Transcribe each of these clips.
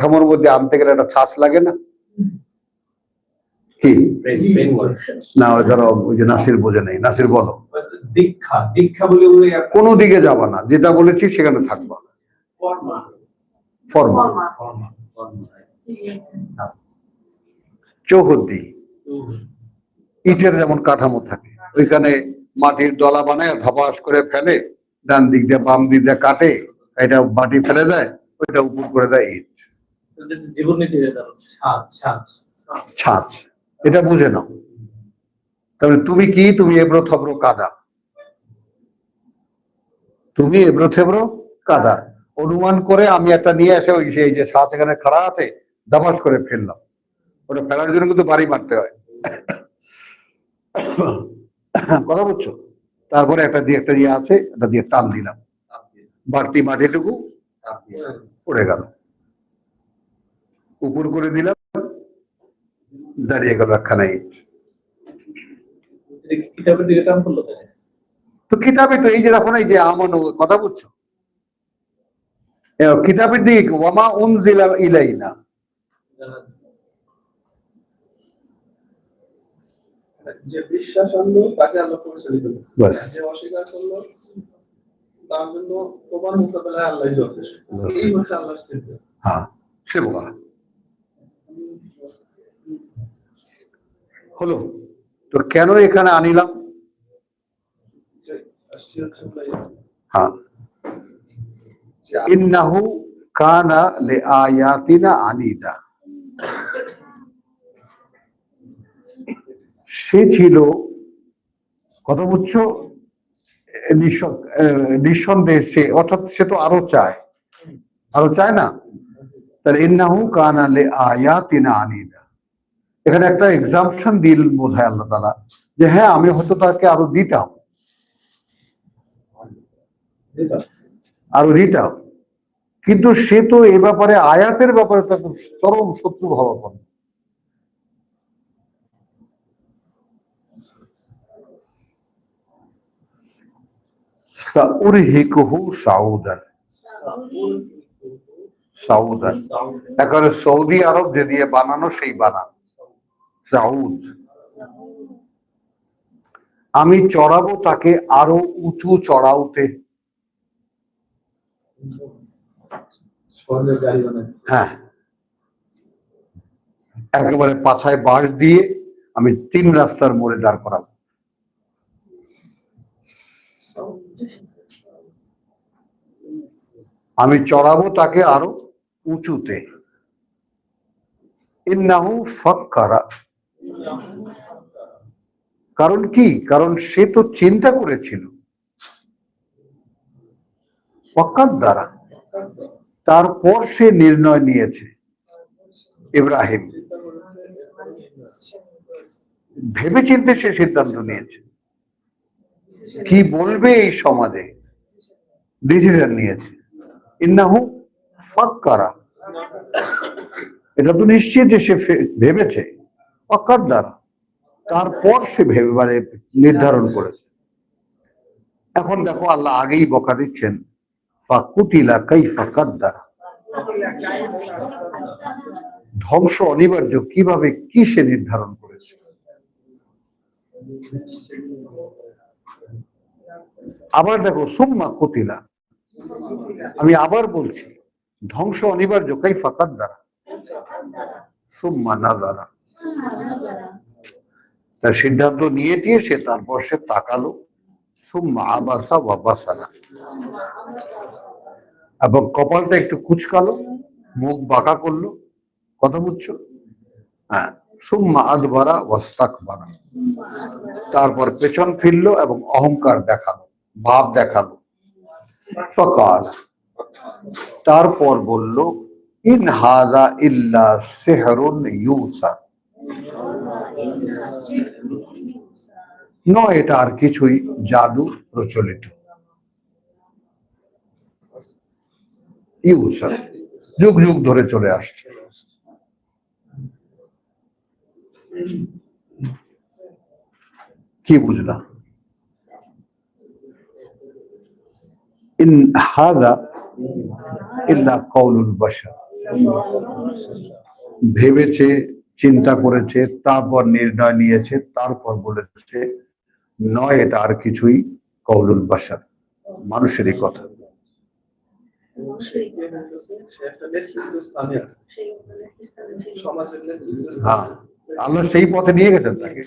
কাঠামোর মধ্যে আনতে গেলে একটা ছাঁচ লাগে না? কি না, ধরো ওই যে নাসির বোঝে নেই, নাসির বলো। দীক্ষা, দীক্ষা বলে কোনো দিকে যাবা না, যেটা বলেছি সেখানে থাকবা। ফর্মা। চৌহদ্দি ইটের যেমন কাঠামো থাকে, ওইখানে মাটির দলা বানায় ধপাস করে ফেলে, ডান দিক দিয়ে বাম দিক দিয়ে কাটে, এটা মাটি ফেলে দেয়, ওইটা উপর করে দেয় ইট। ছাঁচ, এটা বুঝে নাও। তাহলে তুমি কি? তুমি এবড়ো থবড়ো কাদা, তুমি এবড়ো থেবড়ো কাদা। অনুমান করে আমি একটা নিয়ে এসে ওই সেই যে ছাঁচ এখানে খাড়া আছে, ধপাস করে ফেললাম। ওটা ফেলার জন্য কিন্তু বাড়ি মারতে হয়, কথা বুঝছো? তারপরে একটা দিয়ে আছে, এটা দিয়ে টান দিলাম, বাড়তি মাটিটুকু পড়ে গেল, উপর করে দিলাম, দাঁড়িয়ে গেল একখানা ইট। তো কিতাবে তো এই যে দেখো না, এই যে আমানু, কথা বুঝছো? কিতাবের দিক ওয়ামা উনজিলা ইলাইনা, যে বিশ্বাস আনলো তাকে আল্লাহ পরিচালিত করবে, যে অস্বীকার করলো তার জন্য তোমার মোকাবেলায় আল্লাহই যথেষ্ট। এই হচ্ছে আল্লাহর সিদ্ধান্ত। হ্যাঁ, সে বলা হলো। তো কেন এখানে আনিলাম? হ্যাঁ, ইন্নাহু কানা লিআয়াতিনা আনিদা, সে ছিল, কথা বুঝছো, নিঃসন্দেহে সে, অর্থাৎ সে তো আরো চায় না। তাহলে ইন্নাহু কানা লিআয়াতিনা আনিদা, এখানে একটা এক্সাম্পশন দিল বোধহয় আল্লাহ তাআলা, যে হ্যাঁ আমি হয়তো তাকে আরো দিতাম, কিন্তু সে তো এ ব্যাপারে, আয়াতের ব্যাপারে তাকে চরম শত্রু ভাবা করে। সাউরহিকুহু সাউদান, এখানে সৌদি আরব যে দিয়ে বানানো সেই বানান সাউদ। আমি চড়াবো তাকে আরো উঁচু চড়াউতে। হ্যাঁ, একেবারে পাছায় বাঁশ দিয়ে আমি 3 রাস্তার মোড়ে দাঁড় করাবো। আমি চড়াবো তাকে আরো উঁচুতে। ইন্নাহু ফাক্কারা, কারণ কি? কারণ সে তো চিন্তা করেছিল। দ্বারা তারপর সে নির্ণয় নিয়েছে। ইব্রাহিম ভেবে চিন্তে সে সিদ্ধান্ত নিয়েছে, কি বলবে এই সমাজে, ডিসিশন নিয়েছে। ইন্নাহু ফাক্কারা, এটা তো নিশ্চিত যে সে ভেবেছে। দ্বারা তারপর সে ভেবে, মানে নির্ধারণ করেছে। এখন দেখো আল্লাহ আগেই বকা দিচ্ছেন, ফাকুতিলা কাইফা কাদ্দারা, ধ্বংস অনিবার্য, কিভাবে কি সে নির্ধারণ করেছে। আবার দেখো সুম্মা কুতিলা, আমি আবার বলছি ধ্বংস অনিবার্য, কাইফা কাদ্দারা, সুম্মা নাযারা, তার সিদ্ধান্ত নিয়ে সে তারপর সে তাকালো, সুম্মা আবাসা ওয়া বাসারা, এবং কপালটা একটু কুচকালো, মুখ বাঁকা করলো, কথা বুঝছো? হ্যাঁ, সুম্মা আদবারা ওয়াস্তাকবারা, তারপর পেছন ফিরলো এবং অহংকার দেখালো, ভাব দেখালো। ফাকাল, তারপর বলল, ইন হাযা ইল্লা সিহরুন ইউসার, নয় এটা আর কিছুই জাদু প্রচলিত। ইউসার যুগ যুগ ধরে চলে আসছে। কি বুঝলাম? ইন হাযা ইল্লা কাউলুল বাশার, ভেবেছে, চিন্তা করেছে, তারপর নির্ণয় নিয়েছে, তারপর বলেছে নয় এটা আর কিছুই কওলুল বাশার, মানুষেরই কথা। হ্যাঁ, আল্লাহ সেই পথে নিয়ে গেছেন তাকে।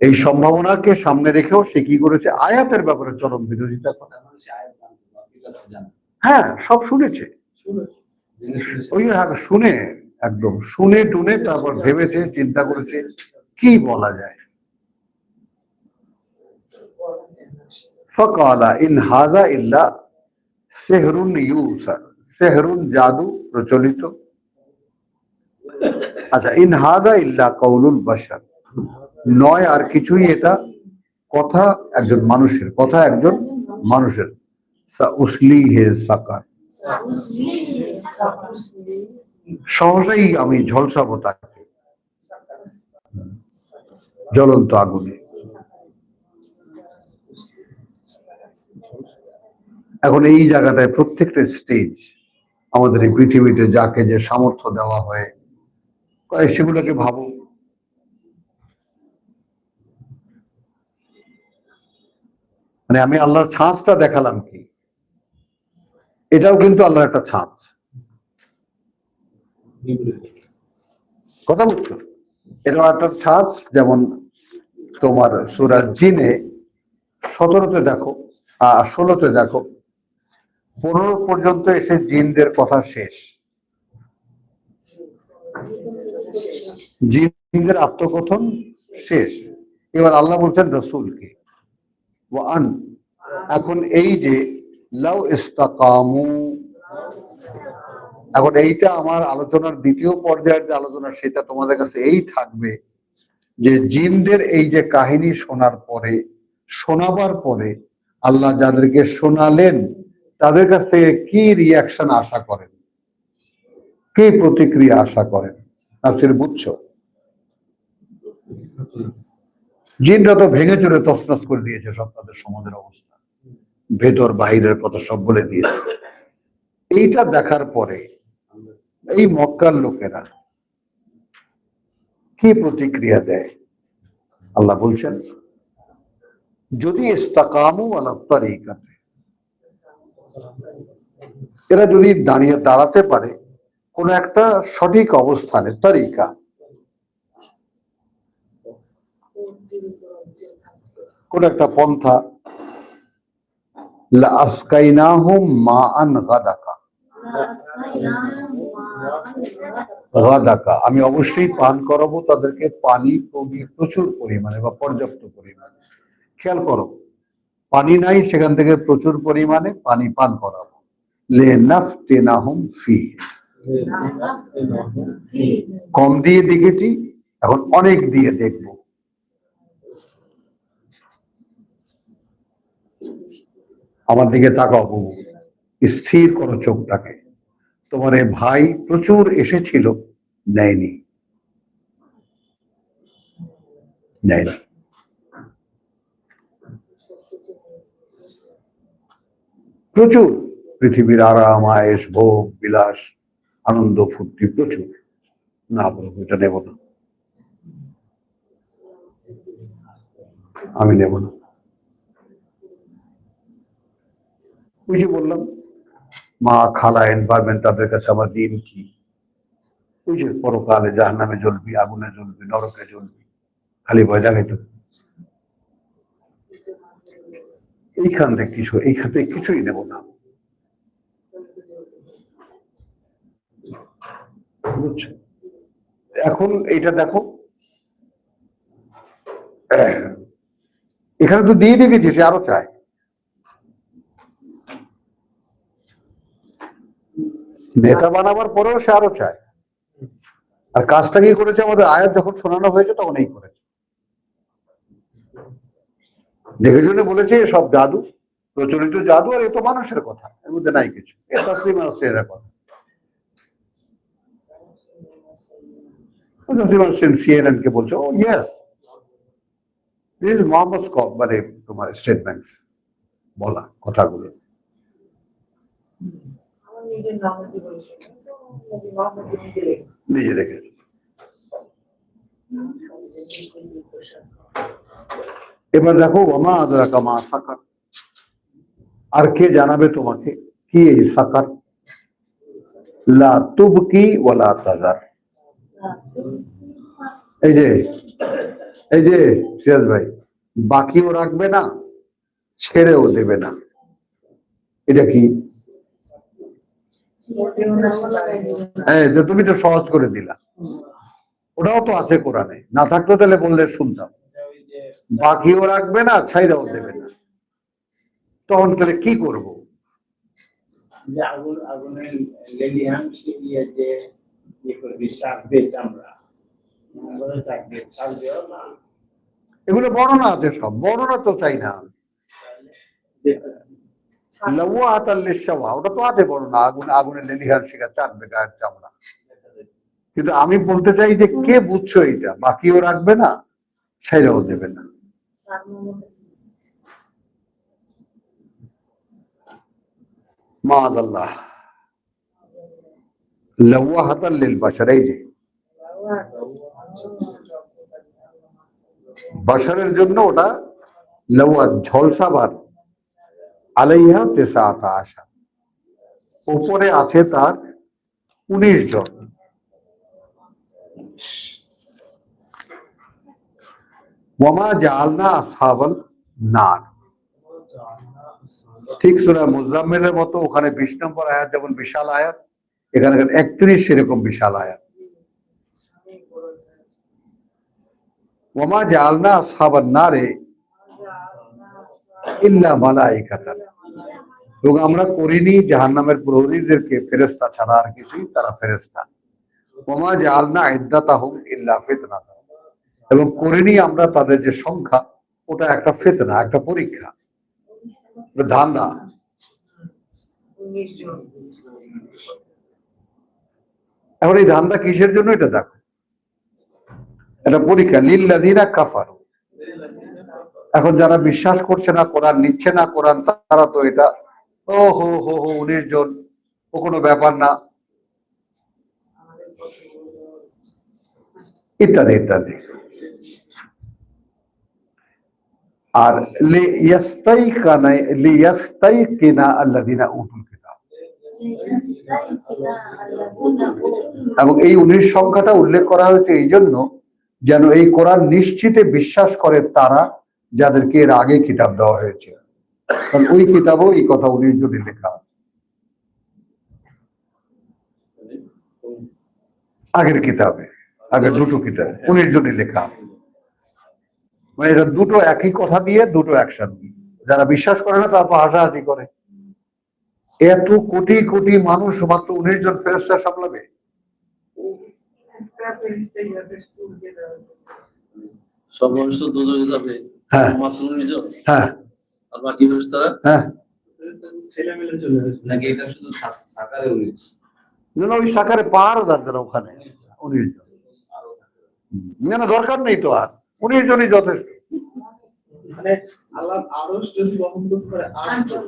এই সম্ভাবনাকে সামনে রেখেও সে কি করেছে, আয়াতের ব্যাপারে চরম বিরোধিতা করে। হ্যাঁ, সব শুনেছে, ওই শুনে, একদম শুনে টুনে তারপর ভেবেছে, চিন্তা করেছে কি বলা যায়। ফাকালা ইন হাযা ইল্লা সিহরুন ইউসার, সিহরুন জাদু প্রচলিত। আচ্ছা, ইন হাযা ইল্লা কওলুল বাশার, নয় আর কিছুই এটা কথা একজন মানুষের, কথা একজন মানুষের। সাউসলিহি সাকার, সহজেই আমি ঝলসাবো তাকে জ্বলন্ত আগুনে। এখন এই জায়গাটায় প্রত্যেকটা স্টেজ আমাদের এই পৃথিবীতে যাকে যে সামর্থ্য দেওয়া হয় সেগুলোকে ভাবো। মানে আমি আল্লাহর ছাঁচটা দেখালাম কি, এটাও কিন্তু আল্লাহর একটা ছাঁচ, কথা বুঝছো? এটাও একটা ছাঁচ। যেমন তোমার সূরা জিনে 17তে দেখো, 16তে দেখো, 15 পর্যন্ত এসে জিনদের কথা শেষ, জিনদের আত্মকথন শেষ। এবার আল্লাহ বলছেন রসুলকে, ওয়ান, এখন এই যে লাউ ইস্তাকামু, এখন এইটা আমার আলোচনার দ্বিতীয় পর্যায়ের যে আলোচনা, সেটা তোমাদের কাছে এই থাকবে যে জিনদের এই যে কাহিনী শোনার পরে, শোনাবার পরে আল্লাহ যাদেরকে শোনালেন তাদের কাছ থেকে কি রিয়াকশন আশা করেন, কি প্রতিক্রিয়া আশা করেন। তাফসীর বুঝছো? জিনরা তো ভেঙে চুরে তছনছ করে দিয়েছে সব, তাদের সমাজের অবস্থা, ভেতর বাহিরের কথা সব বলে দিয়েছে। এইটা দেখার পরে এই মক্কার লোকেরা কি প্রতিক্রিয়া দেয় আল্লাহ বলছেন, যদি ইস্তাকামু আলা তারিকাতে, এরা যদি দাঁড়াতে পারে কোন একটা সঠিক অবস্থানে, তরিকা, কোন একটা পন্থা, লা আসকাইনাহুম মাআন গাদাকা, গাদাকা, আমি অবশ্যই পান করাবো তাদেরকে পানি প্রচুর পরিমাণে বা পর্যাপ্ত পরিমাণে। খেয়াল করো, পানি নাই, সেখান থেকে প্রচুর পরিমাণে পানি পান করাবো। লিনাফতিনাহুম ফীহি, কম দিয়ে দেখেছি, এখন অনেক দিয়ে দেখব। আমার দিকে তাকাও বাবু, স্থির করো চোখটাকে। তোমার এই ভাই প্রচুর এসেছিল, নেয়নি, নেয়নি। প্রচুর পৃথিবীর আরাম আয়েশ ভোগ বিলাস আনন্দ ফুর্তি প্রচুর, না প্রভু এটা নেব না, আমি নেব না। ওই যে বললাম মা খালা এনভায়রনমেন্ট, তাদের কাছে আমার দিন কি, ওই যে পরকালে জাহান্নামে জ্বলবি, আগুনে জ্বলবি, নরকে জ্বলবি, খালি ভয় জাগে তো। এইখান থেকে কিছু, এইখান থেকে কিছুই নেব না, বুঝছো? এখন এইটা দেখো, এখানে তো দিয়ে দেখেছি, সে আরো চায়। নেতা বানাবার পরেও সে আরো চায়। আর কাজটা কি করেছে, আমাদের আয়াত যখন শোনানো হয়েছে তখন এই করেছে, দেখে শুনে বলেছে সব জাদু, প্রচলিত জাদু, আর এ তো মানুষের কথা, এর মধ্যে নাই কিছু, এ তাসলিম হোসেনের কথা। CNN কে বলছে, ও ইয়েস, দিস ইজ মোহাম্মদ মানে তোমার স্টেটমেন্টস, বলা কথাগুলো। নিজের নামটি বলেছে নবী মুহাম্মদ নিজে লিখেছে নিজে রেখে। এবার দেখো ওমা আদরাকা মা সাকার, আর কে জানাবে তোমাকে কি এই সাকার? লা তুবকি ওয়ালা তাজার। এই যে সিরাজ ভাই, বাকিও রাখবে না ছেড়েও দেবে না, এটা কি? তুমি তো সহজ করে দিলা, ওটাও তো আছে কোরআনে, না থাকতো তাহলে বললে শুনতাম। বাকিও রাখবে না ছাইরাও দেবে না, তখন তাহলে কি করব? আগুনের লেলিহান দিয়ে যে করবি চাকবে চামড়া চাকবে চাকবেও না, এগুলো বর্ণনা আছে, সব বর্ণনা তো চাই না। ওটা তো আছে বর্ণনা, আগুনের লেলিহান শিখা চাটবে গায়ের চামড়া। কিন্তু আমি বলতে চাই যে কে বুঝছো এইটা, বাকিও রাখবে না ছাইরাও দেবে না। মাআযাল্লাহ লাওয়াহাতাল লিল বাশার, এই যে বাশারের জন্য ওটা লাওয়া, ঝলসাবার। আলাইহা তিসআতা আশার, উপরে আছে তার 19 জন। ওয়ামা জাআলনা আসহাবাল নার, ঠিক সূরা মুজাম্মিলের মতো ওখানে 20 নম্বর আয়াত যেমন বিশাল আয়াত, এখানে 31 সেরকম বিশাল আয়াত। ওয়ামা জাআলনা আসহাবান নারে ইল্লা মালাইকাতান, এবং আমরা করিনি জাহান্নামের প্রহরীদেরকে ফেরেশতা ছাড়া আর কিছুই, তারা ফেরেশতা। ওয়ামা জাআলনা ইদ্দাতাহুম ইল্লা ফিতনাতান, এবং করিনি আমরা তাদের যে সংখ্যা, ওটা একটা ফিতনা, একটা পরীক্ষা, ধান্দা। এখন এই ধান্দা কিসের জন্য এটা দেখো, এটা পরীক্ষা। লিল্লাযিনা কাফারু, এখন যারা বিশ্বাস করছে না, কোরআন নিচ্ছে না, কোরআন, তারা তো এটা ও হো হো হো 19 জন, ও কোনো ব্যাপার না, ইত্যাদি ইত্যাদি। আর লিয়াস্তাইকিনা আল্লাযিনা উতুল কিতাব, এবং এই 19 সংখ্যাটা উল্লেখ করা হয়েছে এই জন্য যেন এই কোরআন নিশ্চিতে বিশ্বাস করে তারা যাদেরকে এর আগে কিতাব দেওয়া হয়েছে, কারণ ওই কিতাবও এই কথা 19 জনে লেখা আছে। আগের কিতাবে, আগের দুটো কিতাবে 19 জনে লেখা আছে। মানে এটা দুটো একই কথা দিয়ে দুটো একসাথে। যারা বিশ্বাস করে না তারা তো হাসাহাসি করে, এত কোটি কোটি মানুষ মাত্র 19 জন ফেরেশতা সামলাবে? সব মানুষ তো দুজনে যাবে, হ্যাঁ মাত্র 19 জন, হ্যাঁ আর বাকি ফেরেশতারা হ্যাঁ। ছেলে মিলে চলে আসবে নাকি এটা শুধু সাকারে 19? না না, ওই সাকারে পাহাড় যাচ্ছে না ওখানে 19 জন। না না, দরকার নেই তো, আর 19 জনই যথেষ্ট। মানে আল্লাহ আরশ যদি বহন করে 8 জন,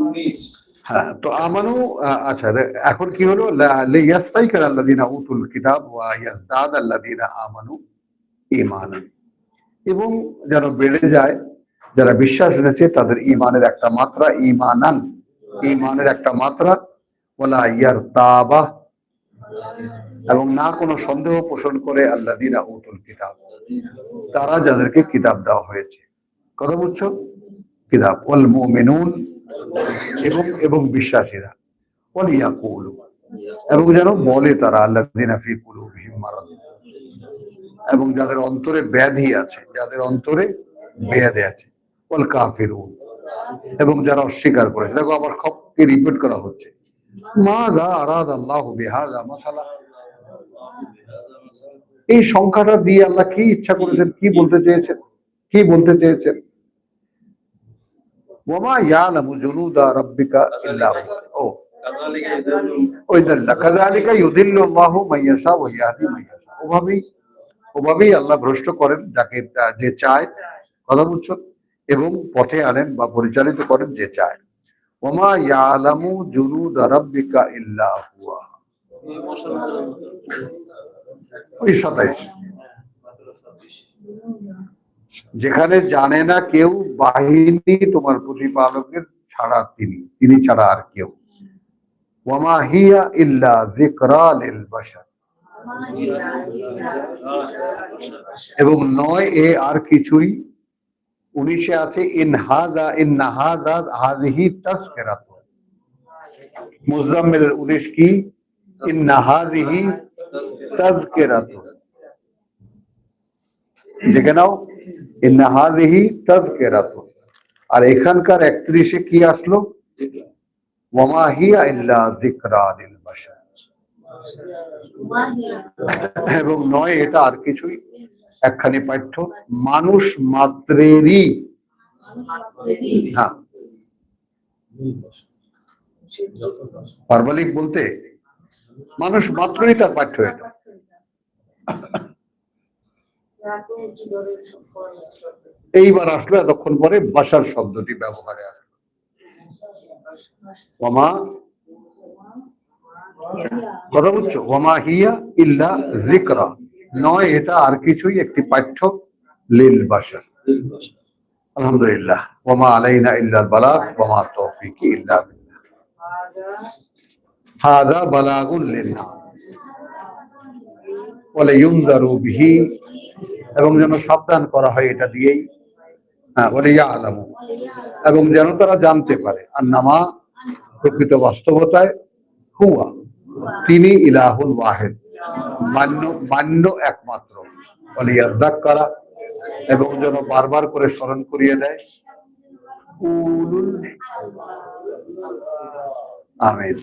19। হ্যাঁ, তো আমানু, আচ্ছা এখন কি হলো, লিয়াস্তাইকিনা আল্লাযিনা উতুল কিতাব ওয়া ইয়াজদাদ আল্লাযিনা আমানু ঈমানান, এবং যেন বেড়ে যায় যারা বিশ্বাস এনেছে তাদের ঈমানের একটা মাত্রা, ঈমানান, ঈমানের একটা মাত্রা, ওয়ালা ইয়ারতাবা, এবং না কোনো সন্দেহ পোষণ করে আল্লাযিনা উতুল কিতাব, তারা যাদেরকে কিতাব দেওয়া হয়েছে। কথা বুঝছো? কিতাব ওয়াল মুমিনুন, এবং বিশ্বাসীরা, ওয়াল ইয়াকুলু, এবং যেন বলে তারা আল্লাযিনা ফি কুলুবিহিম মারাদ, এবং যাদের অন্তরে ব্যাধি আছে, যাদের অন্তরে ব্যাধি আছে, ওয়াল কাফিরুন, এবং যারা অস্বীকার করে। দেখো আবার সবকে রিপিট করা হচ্ছে, মাযা আরাদাল্লাহু বিহাযা মাসালা, এই সংখ্যাটা দিয়ে আল্লাহ কি ইচ্ছা করেছেন, কি বলতে চেয়েছেন, কি বলতে চেয়েছেন? ওয়ামা ইয়ালামু জুনুদা রাব্বিকা ইল্লা হু, কাযালিকা ইউদিল্লু আল্লাহু মান ইয়াশা ওয়া ইয়াহদি মান ইয়াশা, ওভাবেই আল্লাহ ভ্রষ্ট করেন যাকে যে চায়। কথা বুঝছো? এবং পথে আনেন বা পরিচালিত করেন যে চায়। ওমা ইয়ালামু জুনুদা রাব্বিকা ইল্লা হুয়া। এই মশার ওই 27 যেখানে জানে না কেউ বাহিনী তোমার প্রতিপালকের ছাড়া তিনি ছাড়া আর কেউ। ওয়ামা হিয়া ইল্লা যিকরা লিল বাশার, এবং নয় এ আর কিছুই। 19 আছে ইন্না হাযা হাযিহি তাযকিরাত। মুজাম্মিলের 19 কি? ইন্না হাযিহি তাযকিরাত। দেখে নাও, ইন্না হাযিহি তাযকিরাত। আর এখানকার 31-এ কি আসলো? ওয়ামা হিয়া ইল্লা যিকরা লিল বাশার, এবং নয় এটা আর কিছুই, একখানি পাঠ্য মানুষ মাত্রেরই। হ্যাঁ, পারমালিক বলতে মানুষ মাত্রই তার পাঠ্য এটা। এইবার আসলো, এতক্ষণ পরে বাশার শব্দটি ব্যবহারে আসলো। ওমা, কথা বুঝছো? ওমা হিয়া ইল্লা যিকরা, নয় এটা আর কিছুই, একটি পাঠ্য লিল বাশার। আলহামদুলিল্লাহ। ওমা আলাইনা ইল্লাল বালাগ ওমা তৌফিকি ইল্লা বিল্লাহ। হাযা বালাগুন লিন্নাস ওয়া লিয়ুনযারু বিহি, এবং যেন সাবধান করা হয় এটা দিয়েই। হ্যাঁ, ওয়া লিয়ালামু, এবং যেন তারা জানতে পারে, আন্নামা, প্রকৃত বাস্তবতায়, হুয়া, তিনি ইলাহুল ওয়াহিদ, মান্য একমাত্র। ওয়া লিয়াযাক্কারা, এবং যেন বারবার করে স্মরণ করিয়ে দেয় উলুল। আমিন।